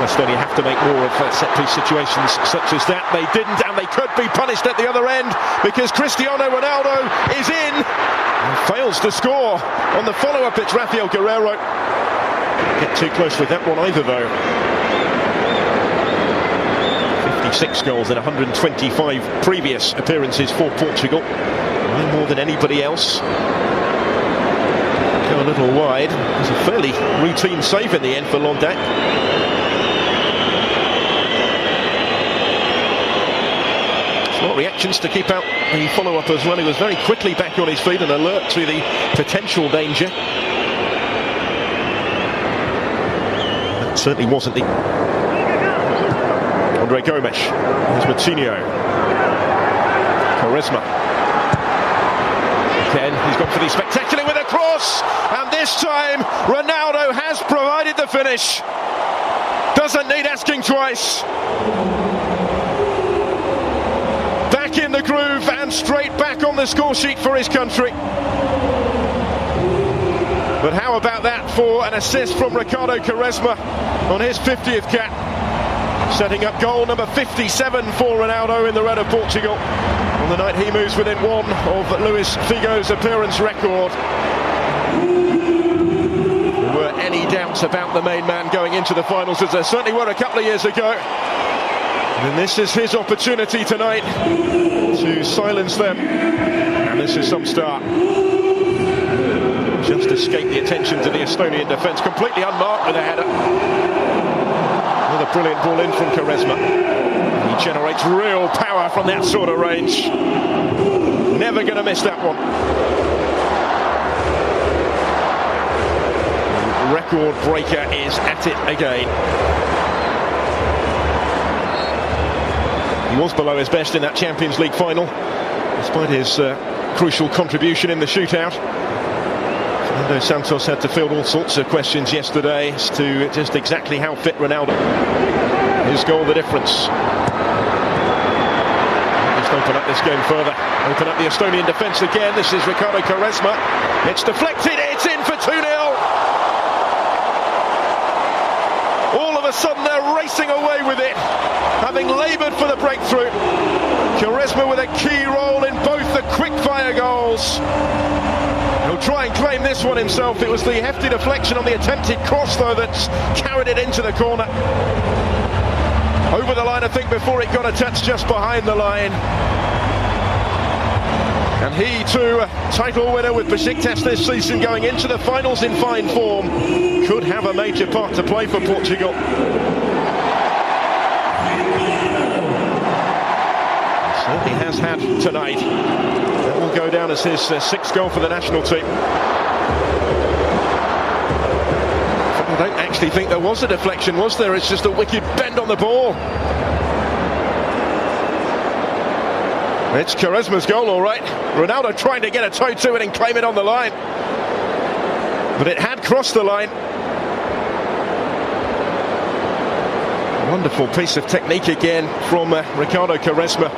Estonia have to make more of set-piece situations such as that. They didn't, and they could be punished at the other end because Cristiano Ronaldo is in and fails to score. On the follow-up, it's Rafael Guerreiro. Get too close with that one either, though. 56 goals in 125 previous appearances for Portugal. No more than anybody else. Go a little wide. It was a fairly routine save in the end for Londak. Smart reactions to keep out the follow-up as well. He was very quickly back on his feet and alert to the potential danger. That certainly wasn't the... Andre Gomes. There's Moutinho. Quaresma. Again, he's gone for the spectacular with a cross, and this time Ronaldo has provided the finish. Doesn't need asking twice. Back in the groove and straight back on the score sheet for his country. But how about that for an assist from Ricardo Quaresma on his 50th cap, setting up goal number 57 for Ronaldo in the red of Portugal. On the night he moves within one of Luis Figo's appearance record. There were any doubts about the main man going into the finals, as there certainly were a couple of years ago. And this is his opportunity tonight to silence them. And this is some start. Just escaped the attention to the Estonian defence, completely unmarked with a header. Another brilliant ball in from Quaresma. He generates real power from that sort of range. Never going to miss that one. The record breaker is at it again. He was below his best in that Champions League final, despite his crucial contribution in the shootout. Fernando Santos had to field all sorts of questions yesterday as to just exactly how fit Ronaldo. His goal, the difference. Just open up this game further. Open up the Estonian defence again. This is Ricardo Quaresma. It's deflected. It's in for 2-0. All of a sudden they're racing away with it, having laboured for the breakthrough. Quaresma with a key role in both the quick-fire goals. He'll try and claim this one himself. It was the hefty deflection on the attempted cross, though, that's carried it into the corner. Over the line, I think, before it got a touch just behind the line. And he, too, title winner with Besiktas this season, going into the finals in fine form, could have a major part to play for Portugal. Certainly has had tonight. That will go down as his sixth goal for the national team. I don't actually think there was a deflection, was there? It's just a wicked bend on the ball. It's Quaresma's goal, all right. Ronaldo trying to get a toe to it and claim it on the line. But it had crossed the line. Wonderful piece of technique again from Ricardo Quaresma.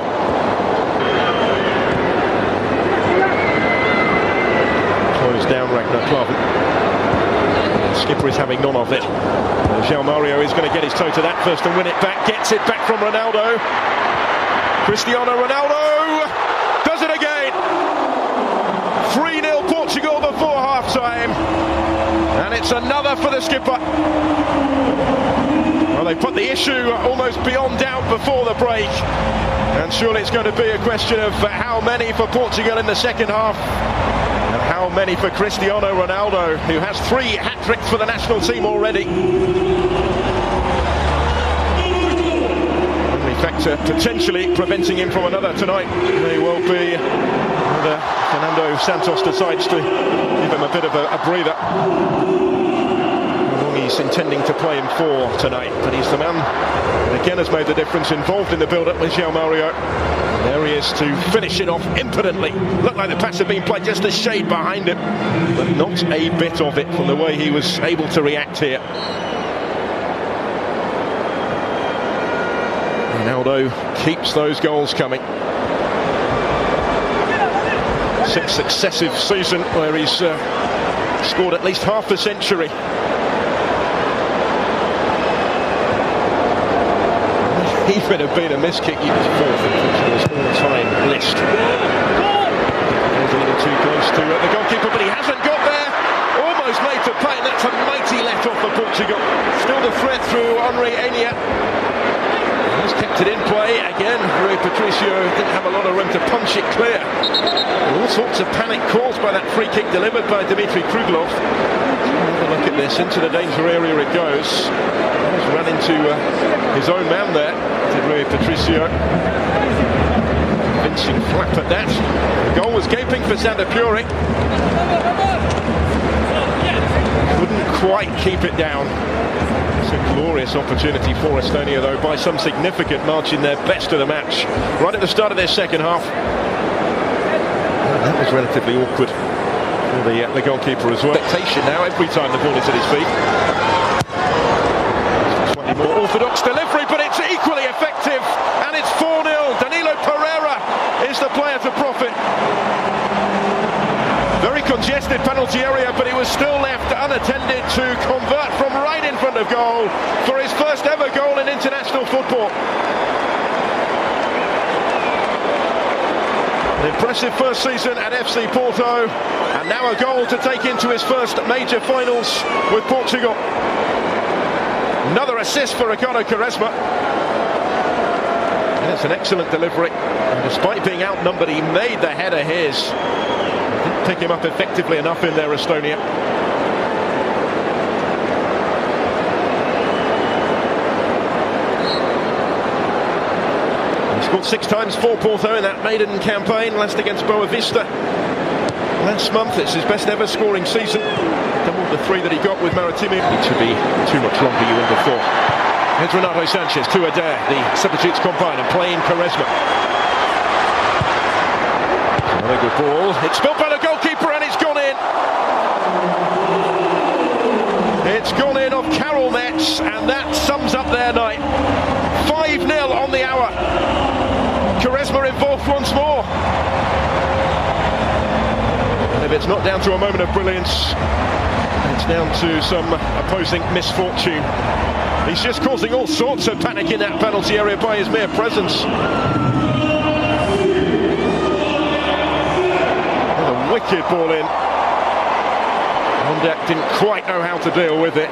Closed down Ragnar Klavan. Skipper is having none of it. João Mario is going to get his toe to that first and win it back. Gets it back from Ronaldo. Cristiano Ronaldo does it again. 3-0 Portugal before half-time. And it's another for the skipper. Well, they put the issue almost beyond doubt before the break. And surely it's going to be a question of how many for Portugal in the second half. And how many for Cristiano Ronaldo, who has 3 hat-tricks for the national team already. Only factor potentially preventing him from another tonight may well be whether Fernando Santos decides to give him a bit of a breather. How long he's intending to play him for tonight, but he's the man that again has made the difference, involved in the build-up with João Mario. There he is to finish it off impotently. Looked like the pass had been played just a shade behind him, but not a bit of it from the way he was able to react here. Ronaldo keeps those goals coming. 6th successive season where he's scored at least half a century. even have been a miss kick. You was fourth in Portugal's all-time list. He's a little too close to the goalkeeper, but he hasn't got there. Almost made to pay, and that's a mighty let off for Portugal. Still the threat through Henry Estonia. He's kept it in play again. Rui Patricio didn't have a lot of room to punch it clear. All sorts of panic caused by that free kick delivered by Dmitry Kruglov. Have a look at this. Into the danger area it goes. He's run into his own man there, did Rui Patricio. Convincing flap at that. The goal was gaping for Sander Puri. Couldn't quite keep it down. It's a glorious opportunity for Estonia, though, by some significant margin, their best of the match right at the start of their second half. That was relatively awkward for the goalkeeper as well. Expectation now every time the ball is at his feet. Slightly more orthodox delivery, but it's equally effective, and it's 4-0. Danilo Pereira is the player to profit. Very congested penalty area, but he was still left unattended to convert from right in front of goal for his first ever goal in international football. An impressive first season at FC Porto, and now a goal to take into his first major finals with Portugal. Another assist for Ricardo Quaresma. And it's an excellent delivery. And despite being outnumbered, he made the header his. Didn't pick him up effectively enough in there, Estonia. He scored 6 times for Porto in that maiden campaign, last against Boa Vista last month. It's his best ever scoring season. Double the 3 that he got with Maritime. It should be too much longer, you wouldn't have thought. Here's Renato Sanchez to Adair, the substitutes combine, and playing Quaresma. Another good ball. It's spilled by the goalkeeper, and it's gone in. It's gone in off Karol Metz, and that sums up their night. 5-0 on the hour. Quaresma involved once more. And if it's not down to a moment of brilliance, it's down to some opposing misfortune. He's just causing all sorts of panic in that penalty area by his mere presence. And a wicked ball in. Honda didn't quite know how to deal with it.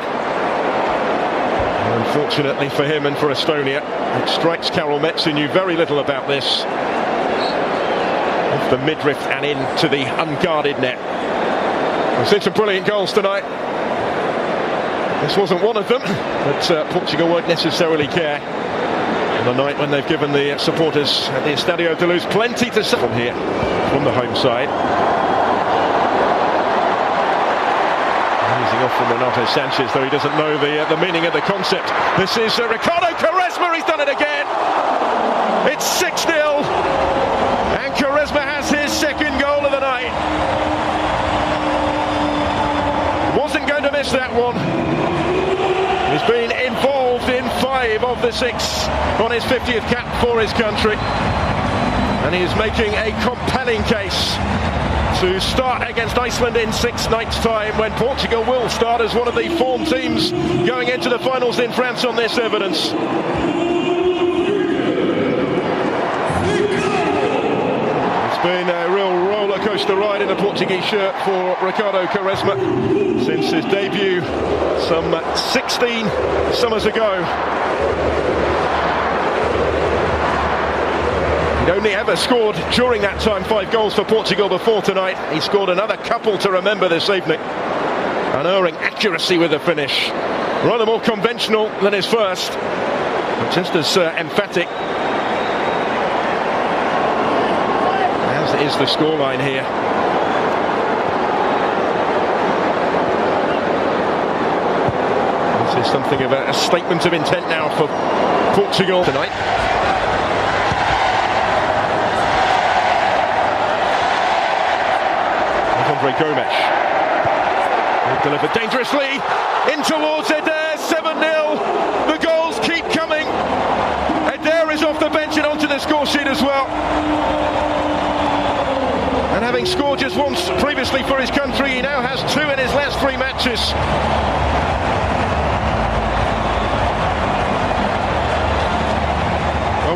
And unfortunately for him and for Estonia, it strikes Karol Metz, who knew very little about this. Off the midriff and into the unguarded net. We've seen some brilliant goals tonight. This wasn't one of them, but Portugal won't necessarily care on a night when they've given the supporters at the Estadio de Luz plenty to say from here, from the home side. Easing off from Renato Sanchez, though he doesn't know the meaning of the concept. This is Ricardo Quaresma, he's done it again! It's 6-0, and Quaresma has his second goal of the night. Wasn't going to miss that one. He's been involved in 5 of the 6 on his 50th cap for his country. And he is making a compelling case to start against Iceland in 6 nights' time, when Portugal will start as one of the form teams going into the finals in France on this evidence. It's been a real roller coaster ride in a Portuguese shirt for Ricardo Quaresma since his debut some 16 summers ago. He'd only ever scored during that time 5 goals for Portugal before tonight. He scored another couple to remember this evening. Unerring accuracy with the finish. Rather more conventional than his first, but just as emphatic. As is the scoreline here. This is something of a statement of intent now for Portugal tonight. Andre Gomes. Delivered dangerously in towards Adair. 7-0. The goals keep coming. Adair is off the bench and onto the score sheet as well. And having scored just once previously for his country, he now has 2 in his last 3 matches.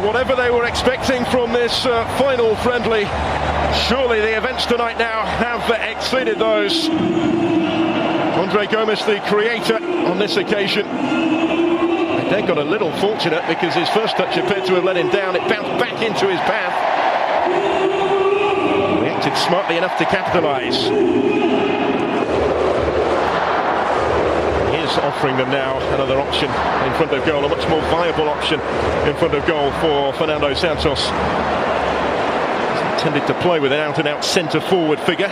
whatever they were expecting from this final friendly, surely the events tonight now have exceeded those. Andre Gomes, the creator on this occasion. And then got a little fortunate because his first touch appeared to have let him down. It bounced back into his path. Reacted smartly enough to capitalise. Offering them now another option in front of goal, a much more viable option in front of goal for Fernando Santos. He's intended to play with an out-and-out centre-forward figure.